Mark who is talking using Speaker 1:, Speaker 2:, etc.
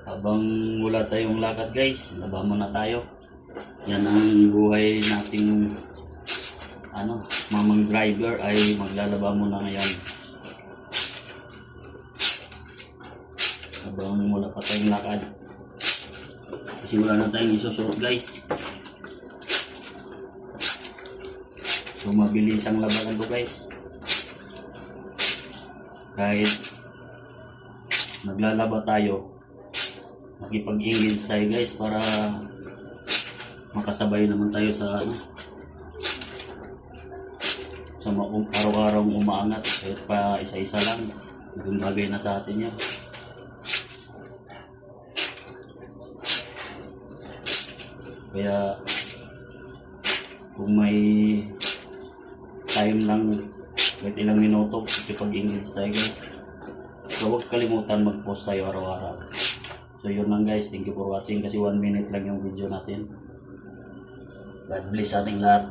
Speaker 1: Habang wala tayong lakad guys, laba muna tayo. Yan ang buhay nating mamang driver ay maglalaba muna ngayon. Habang wala pa tayong lakad. Kasi wala na tayong isusuot guys. So mabilis ang labanan to guys. Kahit naglalaba tayo, makipag-engage tayo guys para makasabay naman tayo sa araw-araw umaangat. Kahit pa isa-isa lang, yung bagay na sa atin yan. Kaya kung may time lang, kahit ilang minuto, makipag-engage tayo guys. So huwag kalimutan mag-post tayo araw-araw. So yun lang guys, thank you for watching kasi 1 minute lang yung video natin. God bless ating lahat.